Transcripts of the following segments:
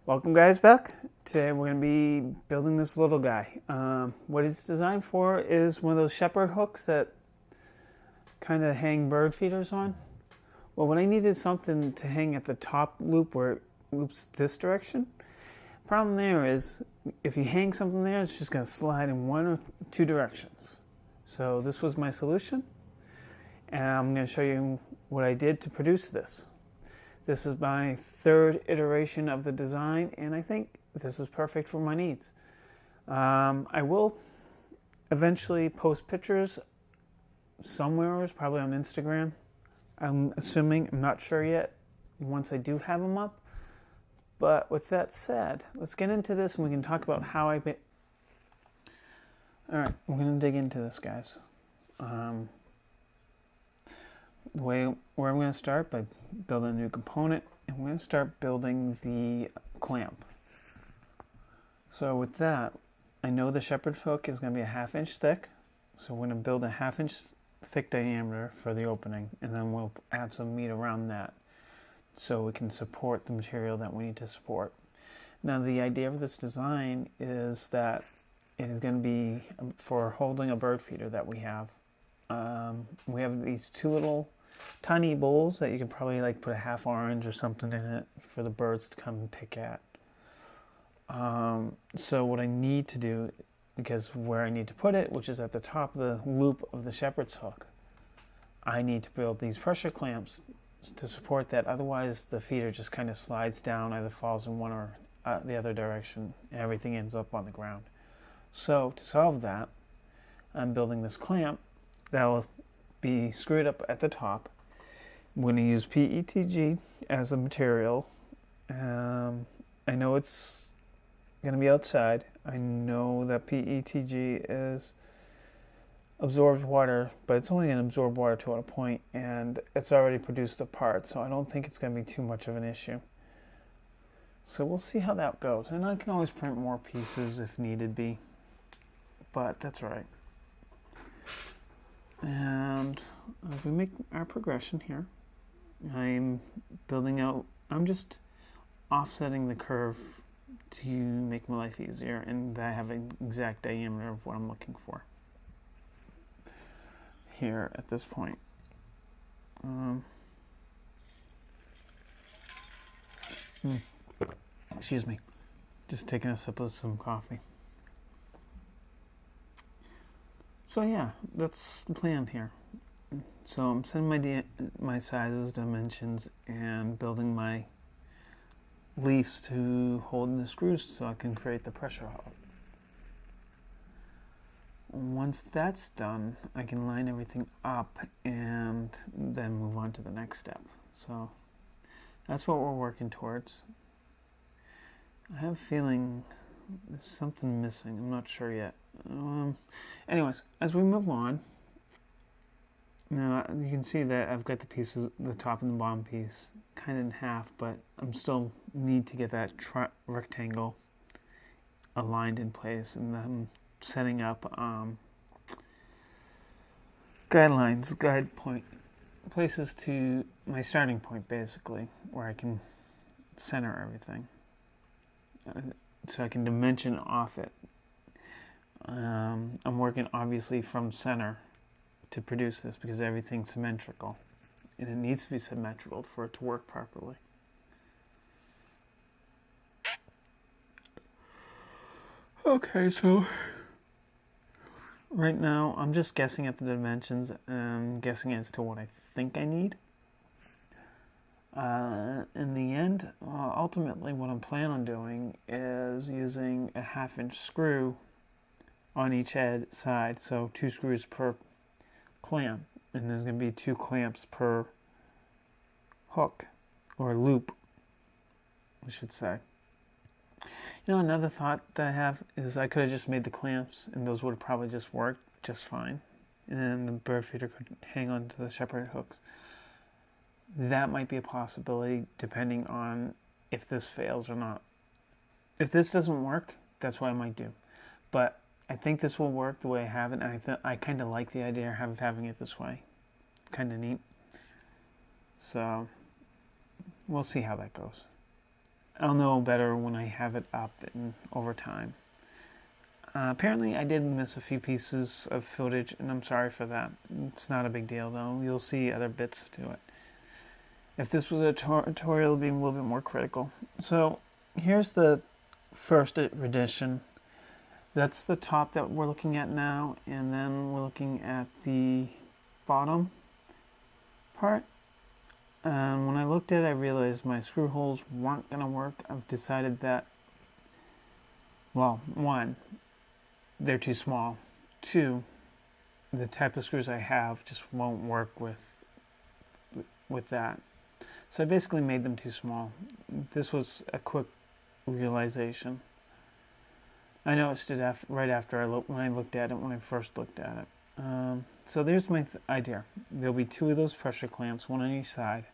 Welcome guys back. Today we're going to be building this little guy. What it's designed for is one of those shepherd hooks that kind of hang bird feeders on. Well, what I need is something to hang at the top loop where it loops this direction. Problem there is if you hang something there, it's just going to slide in one or two directions. So this was my solution, and I'm going to show you what I did to produce this. This is my third iteration of the design, and I think this is perfect for my needs. I will eventually post pictures somewhere, probably on Instagram. I'm assuming, I'm not sure yet, once I do have them up. But with that said, let's get into this and we can talk about how I... Alright, we're going to dig into this, guys. Where I'm going to start by building a new component, and we're going to start building the clamp. So with that, I know the shepherd hook is going to be a 1/2 inch thick, so we're going to build a 1/2 inch thick diameter for the opening, and then we'll add some meat around that so we can support the material that we need to support. Now the idea of this design is that it is going to be for holding a bird feeder that we have. We have these two little tiny bowls that you can probably like put a half orange or something in it for the birds to come and pick at. So what I need to do, because where I need to put it, which is at the top of the loop of the shepherd's hook, I need to build these pressure clamps to support that. Otherwise the feeder just kind of slides down, either falls in one or the other direction, and everything ends up on the ground. So to solve that, I'm building this clamp that will be screwed up at the top. I'm going to use PETG as a material. I know it's going to be outside. I know that PETG is absorbs water, but it's only going to absorb water to a point, and it's already produced a part, so I don't think it's going to be too much of an issue. So we'll see how that goes, and I can always print more pieces if needed be, but that's all right. And as we make our progression here, I'm just offsetting the curve to make my life easier, and I have an exact diameter of what I'm looking for here at this point. Excuse me, just taking a sip of some coffee. So yeah, that's the plan here. So I'm setting my sizes, dimensions, and building my leaves to hold the screws so I can create the pressure hull. Once that's done, I can line everything up and then move on to the next step. So that's what we're working towards. I have a feeling there's something missing. I'm not sure yet. Anyways, as we move on, now you can see that I've got the pieces, the top and the bottom piece, kind of in half, but I'm still need to get that rectangle aligned in place, and then setting up guide places to my starting point, basically, where I can center everything, so I can dimension off it. I'm working obviously from center to produce this because everything's symmetrical, and it needs to be symmetrical for it to work properly. Okay, so right now I'm just guessing at the dimensions and guessing as to what I think I need. In the end, ultimately what I'm planning on doing is using a 1/2 inch screw on each side, so 2 screws per clamp, and there's going to be 2 clamps per hook, or loop, I should say. You know, another thought that I have is I could have just made the clamps, and those would have probably just worked just fine, and then the bird feeder could hang on to the shepherd hooks. That might be a possibility depending on if this fails or not. If this doesn't work, that's what I might do. But I think this will work the way I have it, and I kind of like the idea of having it this way. Kind of neat. So we'll see how that goes. I'll know better when I have it up and over time. Apparently I did miss a few pieces of footage, and I'm sorry for that. It's not a big deal though. You'll see other bits to it. If this was a tutorial, it would be a little bit more critical. So here's the first edition. That's the top that we're looking at now, and then we're looking at the bottom part. And when I looked at it, I realized my screw holes weren't going to work. I've decided that, well, one, they're too small. Two, the type of screws I have just won't work with that. So I basically made them too small. This was a quick realization. I noticed it right after when I looked at it, when I first looked at it. So there's my idea. There'll be two of those pressure clamps, one on each side,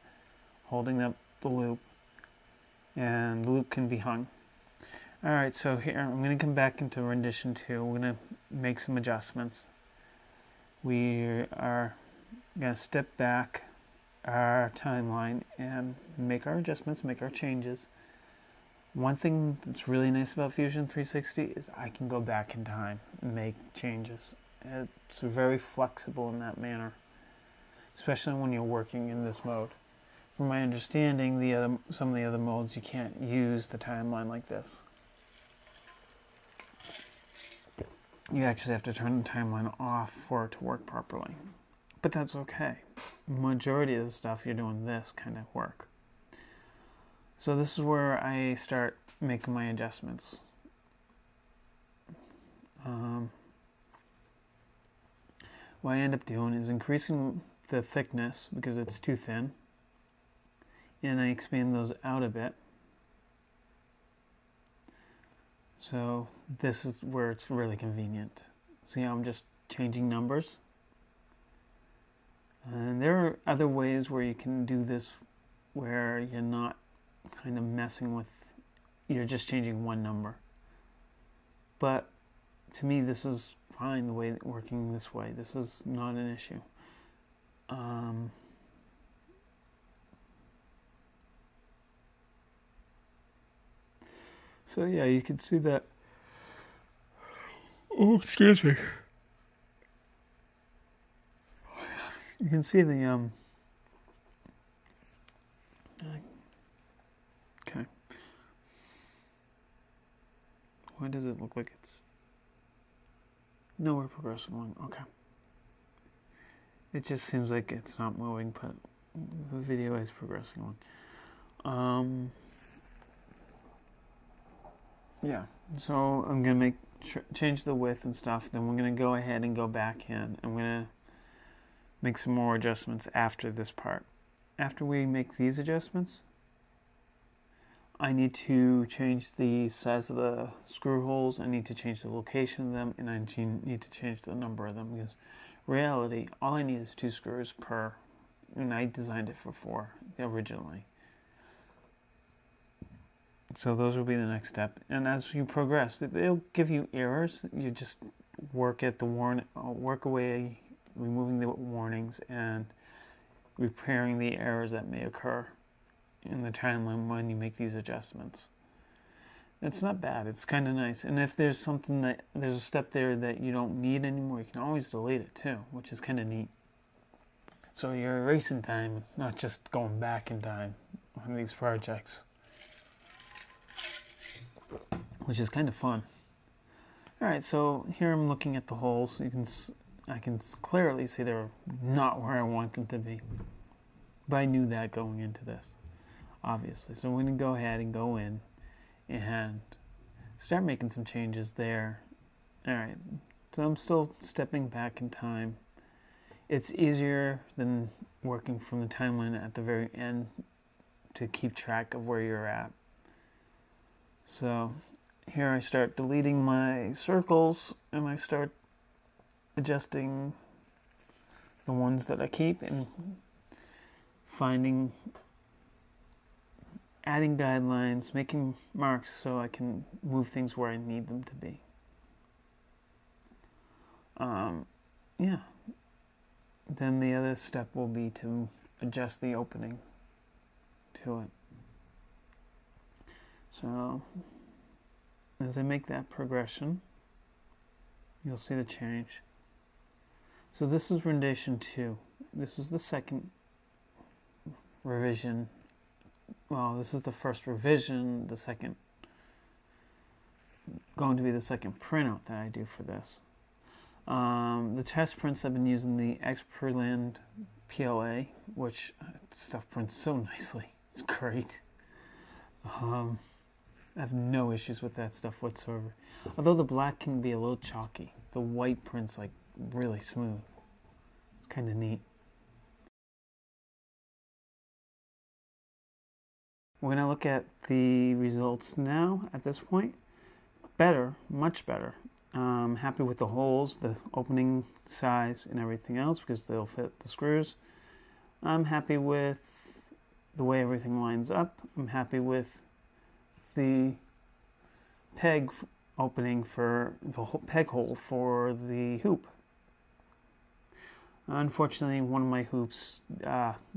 holding up the loop, and the loop can be hung. Alright, so here I'm going to come back into rendition 2. We're going to make some adjustments. We are going to step back our timeline and make our adjustments, make our changes. One thing that's really nice about Fusion 360 is I can go back in time and make changes. It's very flexible in that manner, especially when you're working in this mode. From my understanding, some of the other modes you can't use the timeline like this. You actually have to turn the timeline off for it to work properly. But that's okay. Majority of the stuff you're doing this kind of work. So this is where I start making my adjustments. What I end up doing is increasing the thickness because it's too thin, and I expand those out a bit. So this is where it's really convenient. See how I'm just changing numbers? And there are other ways where you can do this where you're not kind of messing with, you're just changing one number. But to me, this is fine, the way working this way. This is not an issue. So yeah, you can see that. Oh, excuse me. You can see the okay. Why does it look like it's nowhere progressing along? Okay. It just seems like it's not moving, but the video is progressing along. Yeah. So I'm gonna change the width and stuff. Then we're gonna go ahead and go back in. I'm gonna make some more adjustments after this part. After we make these adjustments, I need to change the size of the screw holes, I need to change the location of them, and I need to change the number of them, because reality, all I need is 2 screws per, and I designed it for 4 originally. So those will be the next step. And as you progress, they'll give you errors. You just work away, removing the warnings and repairing the errors that may occur in the timeline when you make these adjustments. It's not bad. It's kind of nice. And if there's there's a step there that you don't need anymore, you can always delete it too, which is kind of neat. So you're erasing time, not just going back in time on these projects, which is kind of fun. Alright, so here I'm looking at the holes. I can clearly see they're not where I want them to be. But I knew that going into this, obviously. So I'm going to go ahead and go in and start making some changes there. Alright, so I'm still stepping back in time. It's easier than working from the timeline at the very end to keep track of where you're at. So here I start deleting my circles and I start adjusting the ones that I keep and adding guidelines, making marks so I can move things where I need them to be. Yeah. Then the other step will be to adjust the opening to it. So as I make that progression, you'll see the change. So this is rendition 2. This is the second revision. Well, this is the first revision, the second going to be the second printout that I do for this. The test prints, I've been using the Experland PLA, which stuff prints so nicely. It's great. I have no issues with that stuff whatsoever. Although the black can be a little chalky. The white prints like really smooth. It's kind of neat. We're going to look at the results now at this point. Better, much better. I'm happy with the holes, the opening size, and everything else because they'll fit the screws. I'm happy with the way everything lines up. I'm happy with the peg opening for the peg hole for the hoop. Unfortunately, one of my hoops,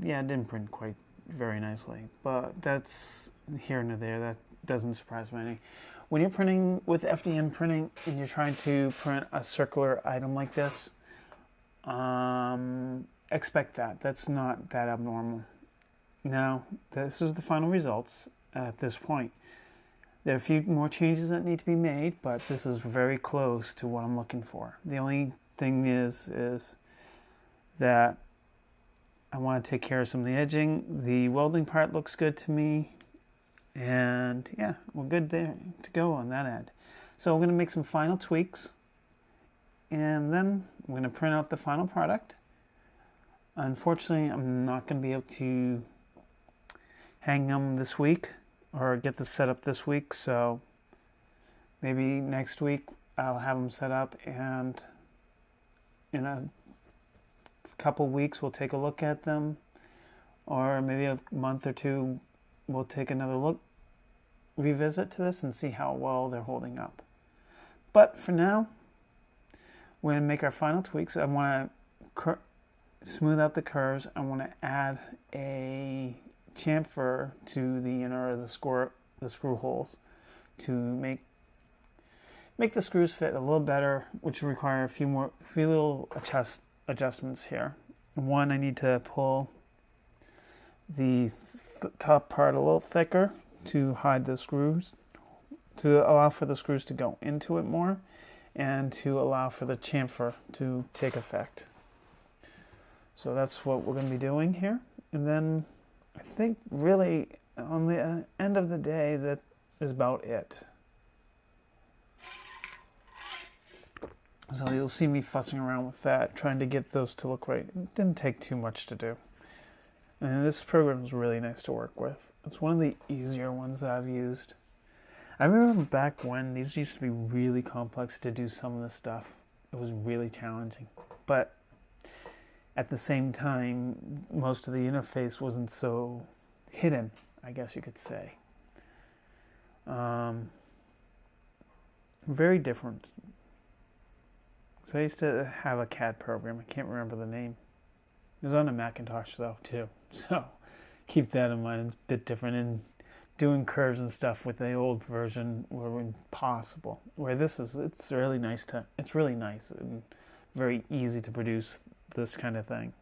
didn't print quite very nicely, but that's here and there. That doesn't surprise me any. When you're printing with FDM printing and you're trying to print a circular item like this, expect that. That's not that abnormal. Now, this is the final results at this point. There are a few more changes that need to be made, but this is very close to what I'm looking for. The only thing is that I want to take care of some of the edging. The welding part looks good to me. And yeah, we're good there to go on that end. So we're going to make some final tweaks. And then we're going to print out the final product. Unfortunately, I'm not going to be able to hang them this week or get this set up this week. So maybe next week I'll have them set up, and in a couple weeks we'll take a look at them. Or maybe a month or two we'll take another look, revisit to this and see how well they're holding up. But for now, we're going to make our final tweaks. I want to smooth out the curves. I want to add a chamfer to the inner of the screw holes to make the screws fit a little better, which will require a few little adjustments here. One, I need to pull the top part a little thicker to hide the screws, to allow for the screws to go into it more, and to allow for the chamfer to take effect. So that's what we're going to be doing here. And then I think really on the end of the day, that is about it. So you'll see me fussing around with that, trying to get those to look right. It didn't take too much to do. And this program is really nice to work with. It's one of the easier ones that I've used. I remember back when these used to be really complex to do some of this stuff. It was really challenging. But at the same time, most of the interface wasn't so hidden, I guess you could say. Very different. So I used to have a CAD program. I can't remember the name. It was on a Macintosh though, too. So keep that in mind. It's a bit different. And doing curves and stuff with the old version were impossible. Where this is, it's really nice and very easy to produce this kind of thing.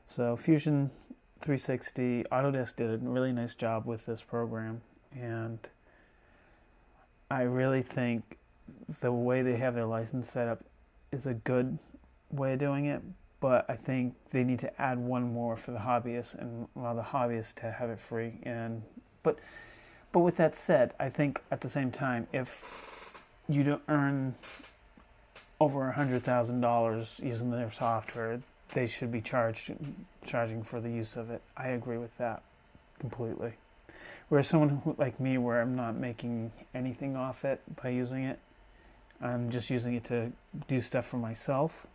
So Fusion 360, Autodesk did a really nice job with this program. And I really think the way they have their license set up is a good way of doing it. But I think they need to add one more for the hobbyists and allow the hobbyists to have it free. But with that said, I think at the same time, if you don't earn over $100,000 using their software, they should be charging for the use of it. I agree with that completely. Whereas someone like me, where I'm not making anything off it by using it, I'm just using it to do stuff for myself,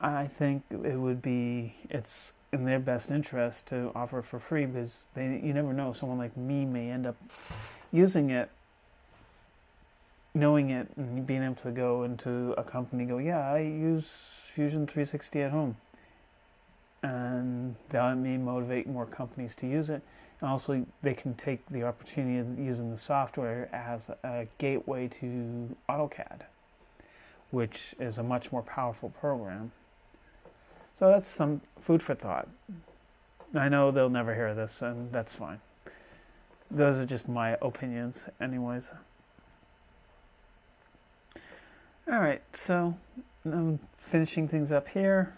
I think it's in their best interest to offer it for free, because you never know, someone like me may end up using it, knowing it, and being able to go into a company and go, yeah, I use Fusion 360 at home. And that may motivate more companies to use it. Also, they can take the opportunity of using the software as a gateway to AutoCAD, which is a much more powerful program. So that's some food for thought. I know they'll never hear this, and that's fine. Those are just my opinions, anyways. Alright, so I'm finishing things up here,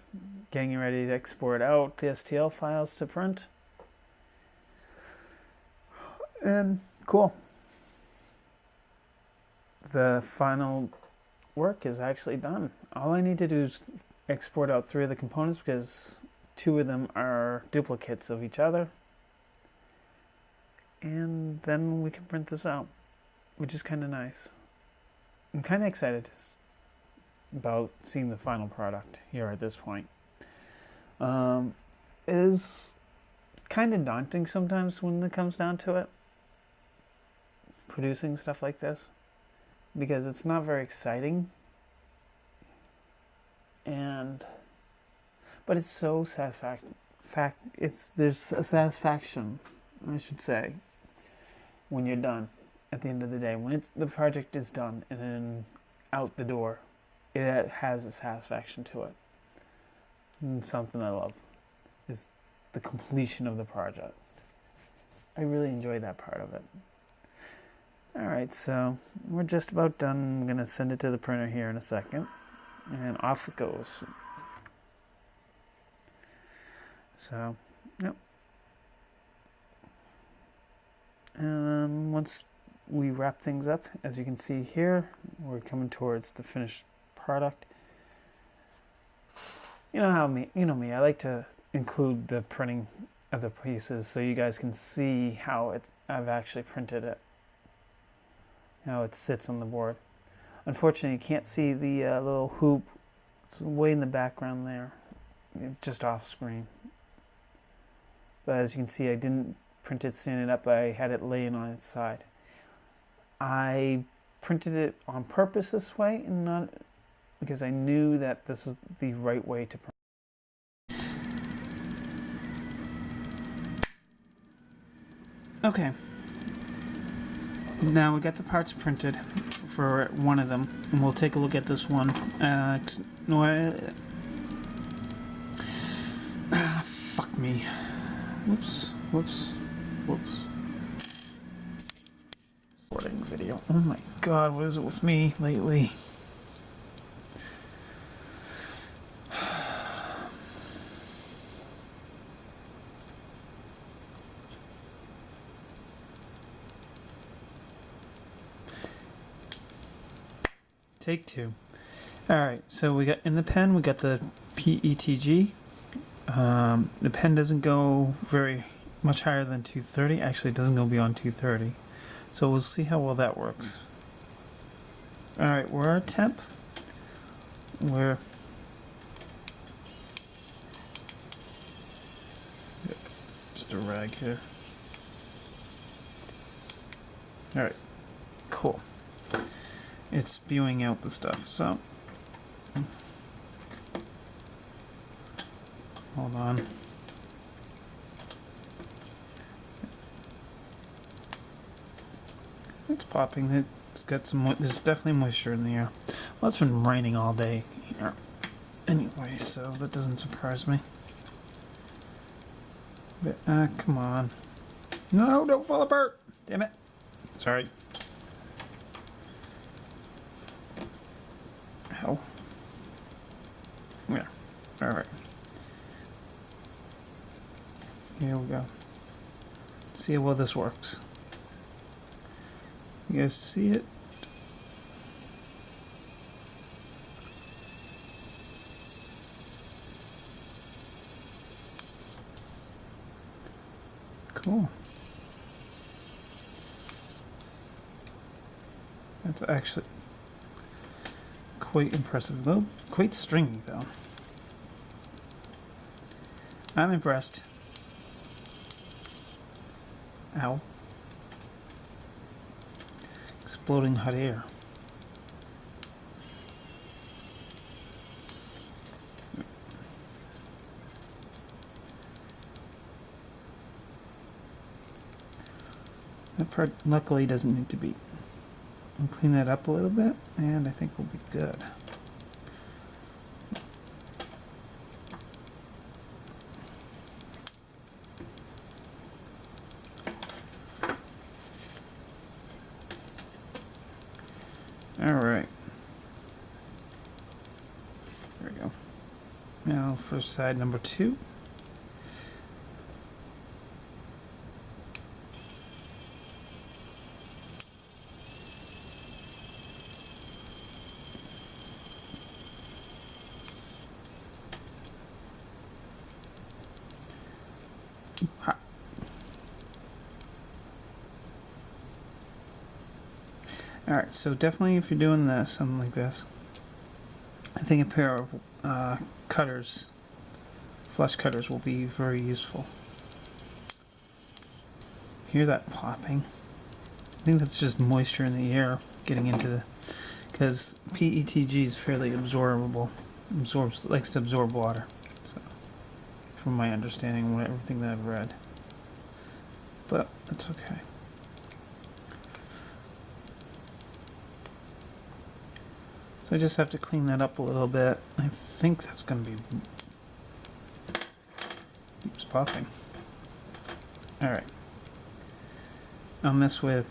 getting ready to export out the STL files to print. And cool. The final work is actually done. All I need to do is export out 3 of the components because 2 of them are duplicates of each other. And then we can print this out, which is kind of nice. I'm kind of excited about seeing the final product here at this point. It is kind of daunting sometimes when it comes down to it, producing stuff like this, because it's not very exciting, but it's so there's a satisfaction, I should say, when you're done at the end of the day, when the project is done and then out the door. It has a satisfaction to it. And something I love is the completion of the project. I really enjoy that part of it. Alright, so we're just about done. I'm going to send it to the printer here in a second. And off it goes. So, yep. And once we wrap things up, as you can see here, we're coming towards the finished product. You know me, I like to include the printing of the pieces so you guys can see how I've actually printed it, how it sits on the board. Unfortunately, you can't see the little hoop. It's way in the background there, just off screen. But as you can see, I didn't print it standing up, I had it laying on its side. I printed it on purpose this way, and not because I knew that this is the right way to print. Okay. Now we got the parts printed for one of them, and we'll take a look at this one. Fuck me. Whoops. Recording video. Oh my god, what is it with me lately? Take 2. Alright, so we got in the pen, we got the PETG. The pen doesn't go very much higher than 230. Actually, it doesn't go beyond 230. So we'll see how well that works. Alright, we're at temp. We're just a rag here. Alright, cool. It's spewing out the stuff, so hold on. It's popping. It's got some. There's definitely moisture in the air. Well, it's been raining all day here, anyway, so that doesn't surprise me. But come on! No, don't fall apart! Damn it! Sorry. Ow. Yeah. All right. Here we go. Let's see how well this works. You guys see it? Cool. That's actually quite impressive, though. Quite stringy, though. I'm impressed. Ow. Exploding hot air. That part luckily doesn't need to be. I'll clean that up a little bit, and I think we'll be good. All right. There we go. Now for side number 2. Alright, so definitely if you're doing this, something like this, I think a pair of cutters, flush cutters, will be very useful. Hear that popping? I think that's just moisture in the air getting into the, because PETG is fairly absorbable, likes to absorb water. So, from my understanding, everything that I've read, but that's okay. So I just have to clean that up a little bit. I think that's going to be... Keeps popping. Alright. I'll mess with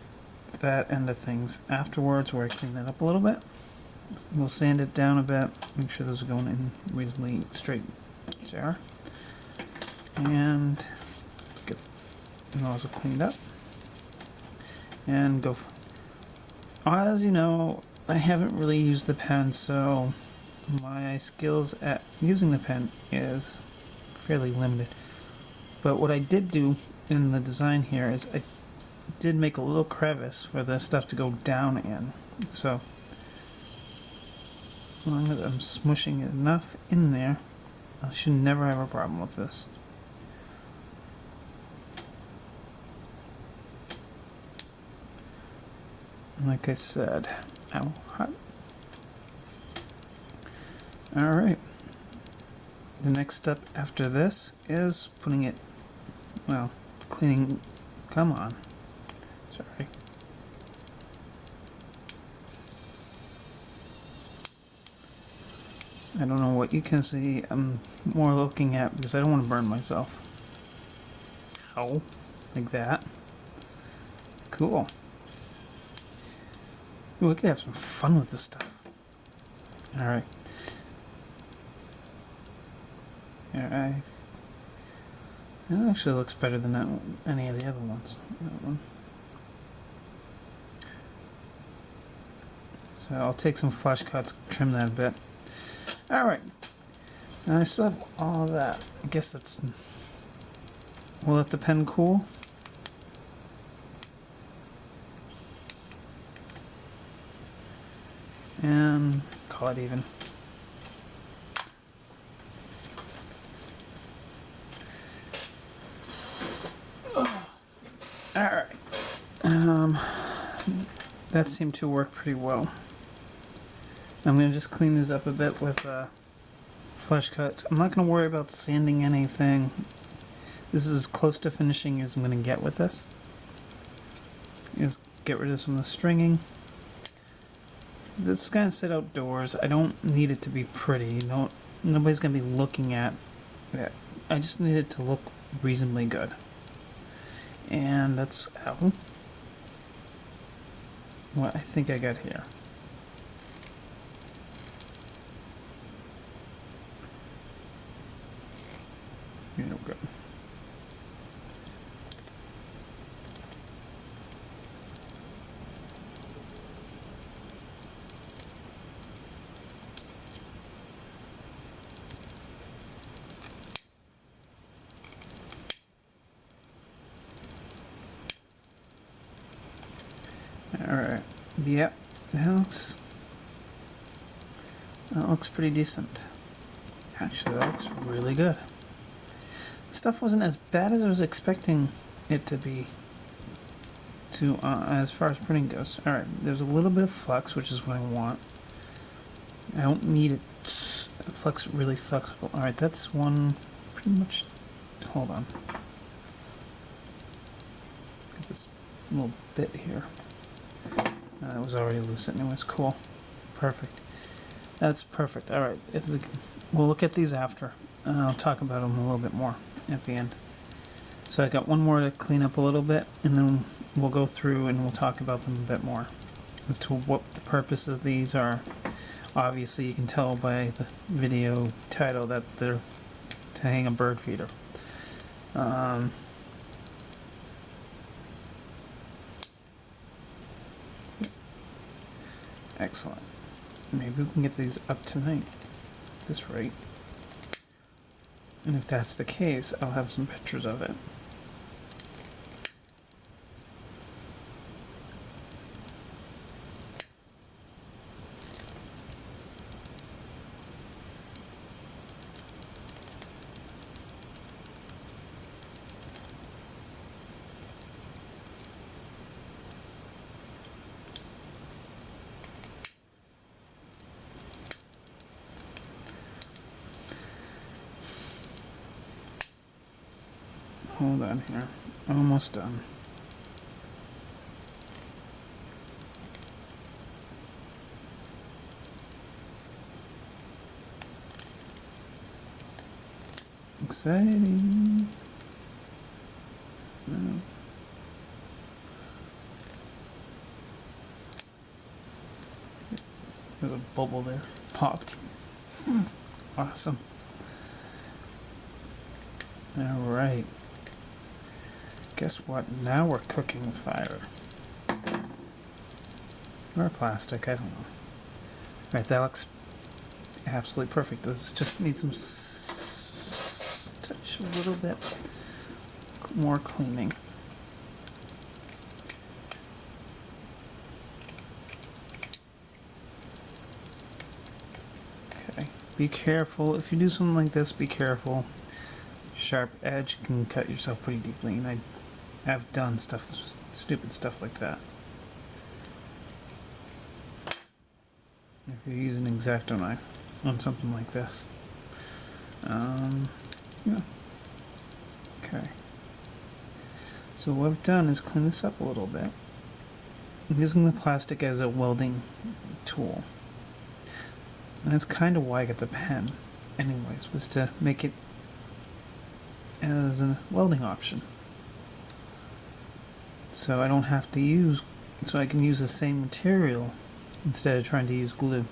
that end of things afterwards, where I clean that up a little bit. We'll sand it down a bit. Make sure those are going in reasonably straight jar. And get the nozzle cleaned up. And go... As you know, I haven't really used the pen, so my skills at using the pen is fairly limited. But what I did do in the design here is I did make a little crevice for the stuff to go down in. So as long as I'm smushing it enough in there, I should never have a problem with this. Like I said, ow, hot. Alright. The next step after this is putting it, well, cleaning, come on. Sorry. I don't know what you can see. I'm more looking at, because I don't want to burn myself. Ow. Like that. Cool. Ooh, we could have some fun with this stuff. Alright. Alright. That actually looks better than that one, any of the other ones. That one. So I'll take some flush cuts, trim that a bit. Alright. Now I still have all of that. I guess that's... We'll let the pen cool. And call it even. Alright. That seemed to work pretty well. I'm going to just clean this up a bit with flush cuts. I'm not going to worry about sanding anything. This is as close to finishing as I'm going to get with this. Just get rid of some of the stringing. This is going to sit outdoors. I don't need it to be pretty. Nobody's going to be looking at it. I just need it to look reasonably good. And that's what I think I got here. Here we go. Alright, yep, that looks pretty decent. Actually, that looks really good. The stuff wasn't as bad as I was expecting it to be, as far as printing goes. Alright, there's a little bit of flux, which is what I want. I don't need it really flexible. Alright, that's one pretty much. Hold on. Get this little bit here. It was already loose anyways. Cool. Perfect. That's perfect. All right. We'll look at these after. I'll talk about them a little bit more at the end. So I got one more to clean up a little bit, and then we'll go through and we'll talk about them a bit more as to what the purpose of these are. Obviously, you can tell by the video title that they're to hang a bird feeder. Excellent. Maybe we can get these up tonight at this rate. And if that's the case, I'll have some pictures of it. Hold on here. Almost done. Exciting. No. There's a bubble there. Popped. Awesome. All right. Guess what? Now we're cooking with fire. Or plastic, I don't know. Alright, that looks absolutely perfect. This just needs some touch, a little bit more cleaning. Okay, be careful. If you do something like this, be careful. Sharp edge can cut yourself pretty deeply, and I've done stupid stuff like that. If you use an X-Acto knife on something like this. Yeah. Okay. So what I've done is clean this up a little bit. I'm using the plastic as a welding tool. And that's kind of why I got the pen, anyways, was to make it as a welding option. So I don't have to use, so I can use the same material instead of trying to use glue.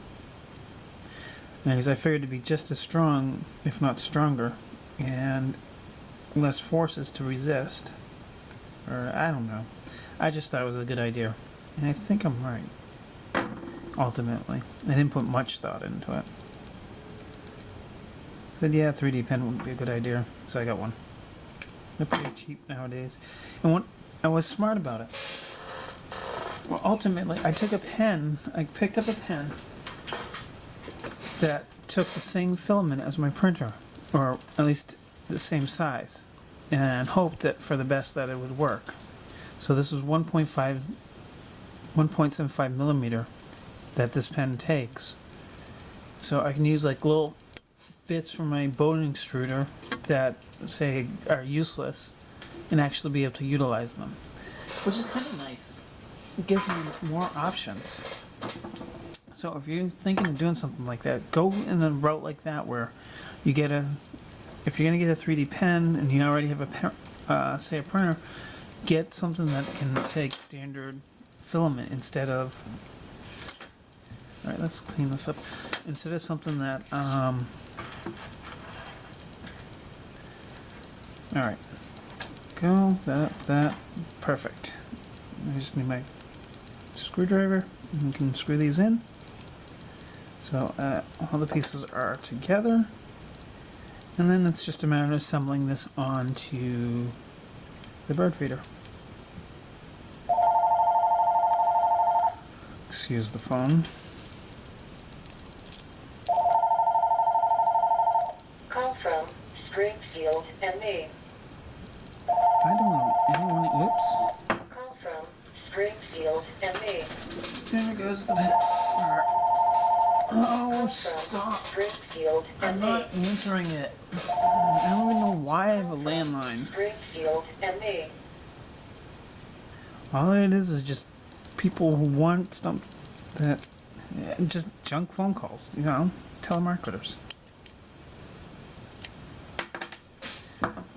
Because I figured to be just as strong, if not stronger, and less forces to resist. Or I don't know. I just thought it was a good idea. And I think I'm right. Ultimately. I didn't put much thought into it. Said yeah, 3D pen would be a good idea. So I got one. They're pretty cheap nowadays. And what I was smart about it. Well, ultimately, I picked up a pen that took the same filament as my printer, or at least the same size, and hoped that for the best that it would work. So this was 1.75 millimeter that this pen takes. So I can use like little bits from my bone extruder that say are useless and actually be able to utilize them, which is kind of nice. It gives me more options. So if you're thinking of doing something like that, go in a route like that where you get if you're gonna get a 3D pen and you already have a say a printer, get something that can take standard filament instead of. All right, let's clean this up. Instead of something that all right. Go, that, perfect. I just need my screwdriver, and we can screw these in. So all the pieces are together, and then it's just a matter of assembling this onto the bird feeder. Excuse the phone. Call from Springfield, MA. I don't know anyone. Oops. Call from Springfield, MA. There goes the pen. Oh, stop. Springfield, I'm MA. not answering it. I don't even know why I have a landline. Springfield, MA. All it is just people who want something that, just junk phone calls, you know, telemarketers.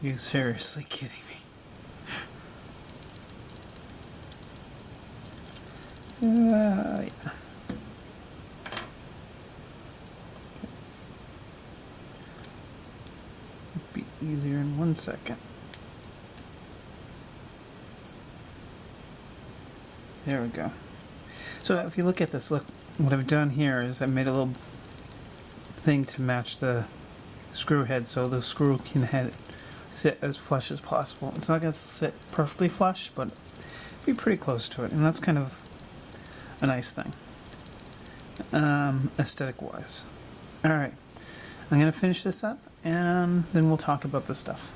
You seriously kidding me? Yeah. Be easier in 1 second. There we go. So if you look at this, look, what I've done here is I made a little thing to match the screw head so the screw can head sit as flush as possible. It's not going to sit perfectly flush, but be pretty close to it, and that's kind of a nice thing, aesthetic wise. All right, I'm going to finish this up, and then we'll talk about this stuff.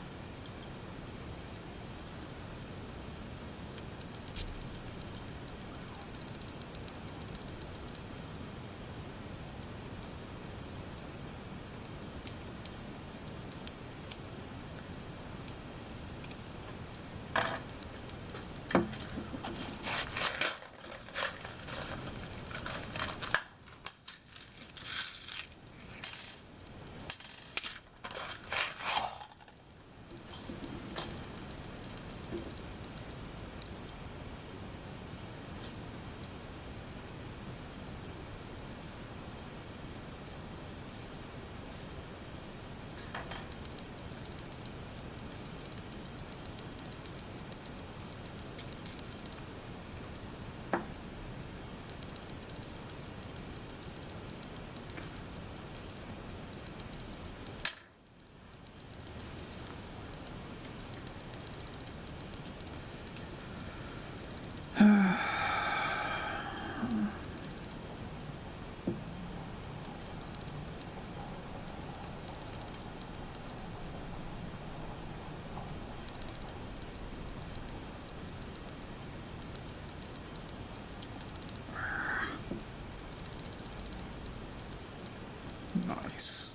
Nice.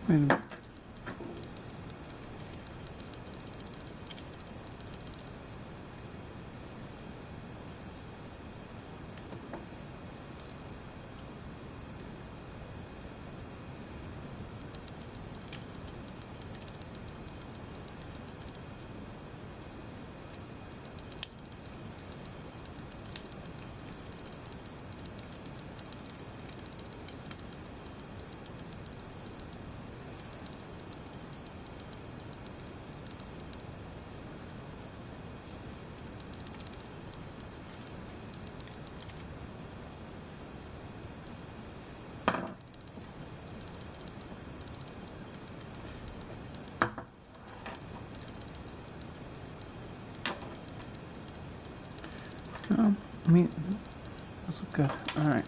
Wait a minute. I mean, those look good. All right.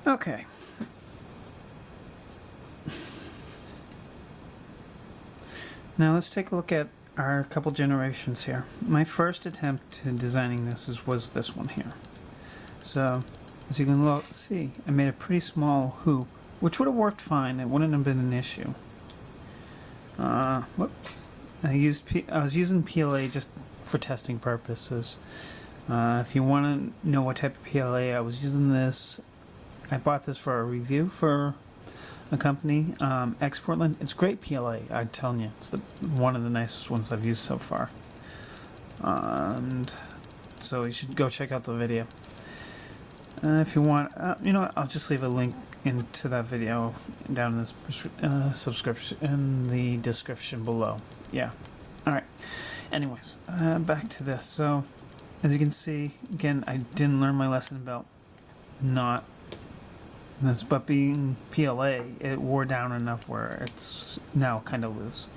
Okay. Now let's take a look at our couple generations here. My first attempt to designing this was this one here. So, as you can see, I made a pretty small hoop, which would have worked fine. It wouldn't have been an issue. Whoops. I was using PLA just for testing purposes. If you want to know what type of PLA I was using this, I bought this for a review for a company, Exportland. It's great PLA, I'm telling you. It's one of the nicest ones I've used so far. And so you should go check out the video. If you want, you know what, I'll just leave a link into that video down in the subscription in the description below. Yeah. All right. Anyways, back to this. So, as you can see, again, I didn't learn my lesson about not this, but being PLA, it wore down enough where it's now kind of loose.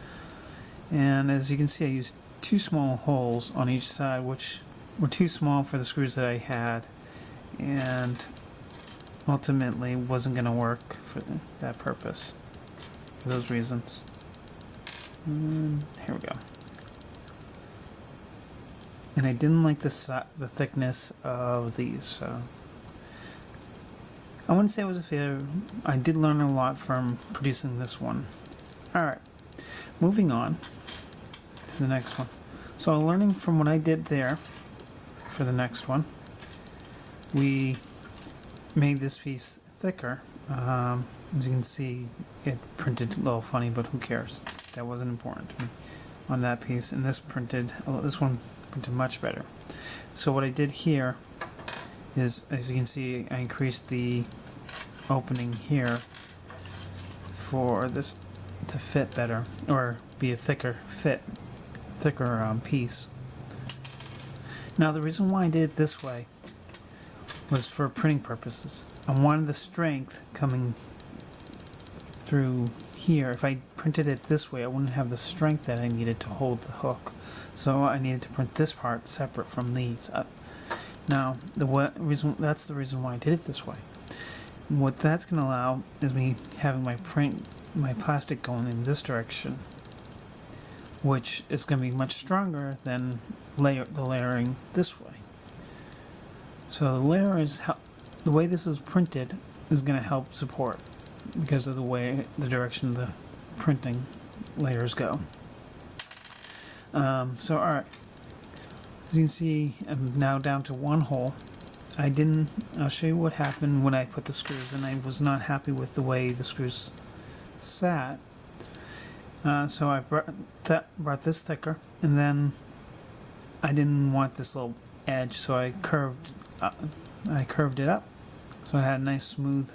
And as you can see, I used 2 small holes on each side, which were too small for the screws that I had, and ultimately wasn't going to work for that purpose, for those reasons. And here we go. And I didn't like the thickness of these, so I wouldn't say it was a failure. I did learn a lot from producing this one. Alright, moving on to the next one. So learning from what I did there for the next one, we made this piece thicker. As you can see, it printed a little funny, but who cares? That wasn't important to me on that piece. And this one printed much better. So what I did here is, as you can see, I increased the opening here for this to fit better, or be a thicker piece. Now the reason why I did it this way was for printing purposes. I wanted the strength coming through here. If I printed it this way, I wouldn't have the strength that I needed to hold the hook. So I needed to print this part separate from these. Now, that's the reason why I did it this way. What that's going to allow is me having my plastic going in this direction, which is going to be much stronger than the layering this way. So the way this is printed is going to help support because of the direction the printing layers go. So alright, as you can see, I'm now down to 1 hole. I'll show you what happened when I put the screws, and I was not happy with the way the screws sat. So I brought this thicker, and then I didn't want this little edge, so I curved it up, so it had a nice smooth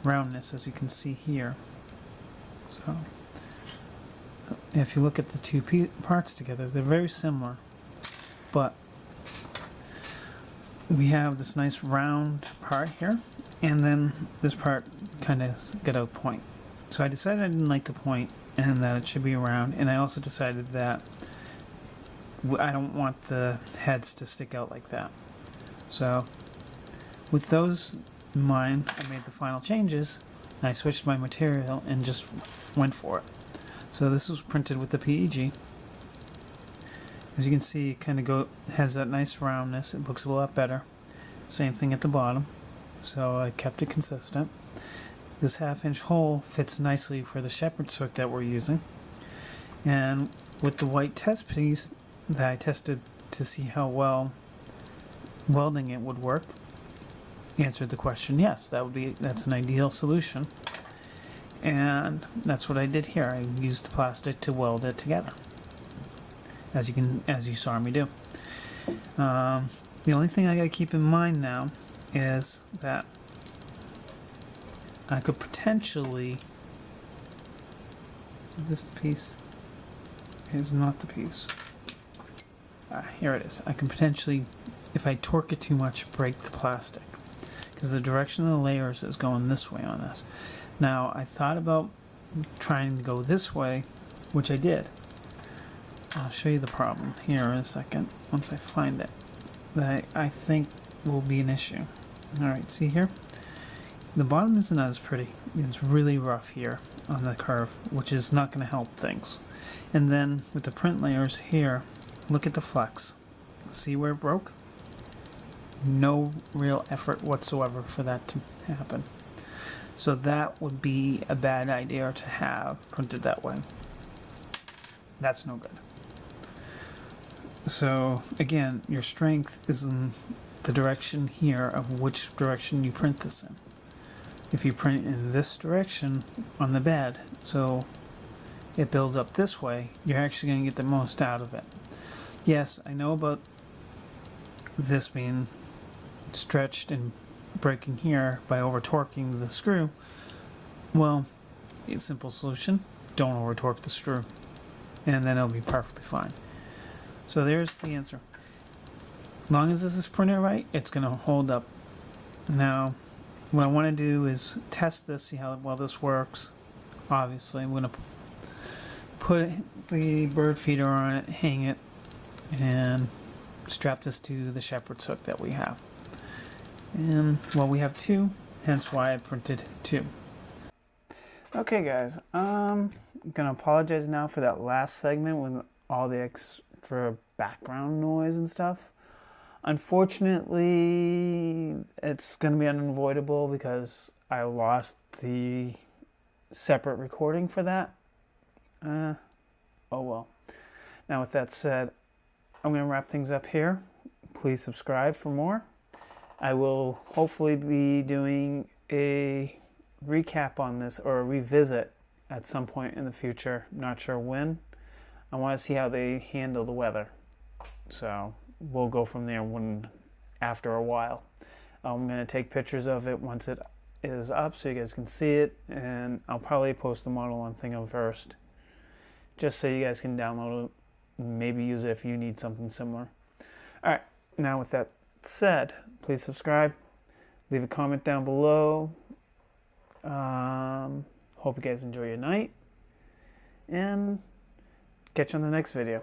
roundness, as you can see here. So if you look at the 2 parts together, they're very similar, but we have this nice round part here, and then this part kind of got a point. So I decided I didn't like the point and that it should be round, and I also decided that I don't want the heads to stick out like that. So with those in mind, I made the final changes. I switched my material and just went for it. So this was printed with the PEG. As you can see, it kind of has that nice roundness. It looks a lot better. Same thing at the bottom. So I kept it consistent. This 1/2-inch hole fits nicely for the shepherd's hook that we're using. And with the white test piece that I tested to see how well welding it would work, answered the question yes, that's an ideal solution. And that's what I did here. I used the plastic to weld it together, as you saw me do. The only thing I gotta keep in mind now is that I could potentially. Is this the piece? It's not the piece. Here it is. I can potentially, if I torque it too much, break the plastic, because the direction of the layers is going this way on this. Now, I thought about trying to go this way, which I did. I'll show you the problem here in a second, once I find it, that I think will be an issue. Alright, see here? The bottom isn't as pretty. It's really rough here on the curve, which is not going to help things. And then with the print layers here, look at the flex. See where it broke? No real effort whatsoever for that to happen. So that would be a bad idea to have printed that way. That's no good. So again, your strength is in the direction here of which direction you print this in. if you print in this direction on the bed, so it builds up this way, you're actually going to get the most out of it. Yes, I know about this being stretched and breaking here by over torquing the screw. Well, it's a simple solution. Don't over torque the screw, and then it'll be perfectly fine. So there's the answer. As long as this is printed right, it's going to hold up. Now, what I want to do is test this, see how well this works. Obviously, I'm going to put the bird feeder on it, hang it, and strap this to the shepherd's hook that we have. And well, we have two, hence why I printed two. Okay guys, I'm gonna apologize now for that last segment with all the extra background noise and stuff. Unfortunately, it's gonna be unavoidable because I lost the separate recording for that. Oh well. Now with that said, I'm gonna wrap things up here. Please subscribe for more. I will hopefully be doing a recap on this or a revisit at some point in the future. Not sure when. I want to see how they handle the weather. So we'll go from there after a while. I'm going to take pictures of it once it is up so you guys can see it, and I'll probably post the model on Thingiverse just so you guys can download it and maybe use it if you need something similar. Alright, now with that said, please subscribe, leave a comment down below. Hope you guys enjoy your night, and catch you on the next video.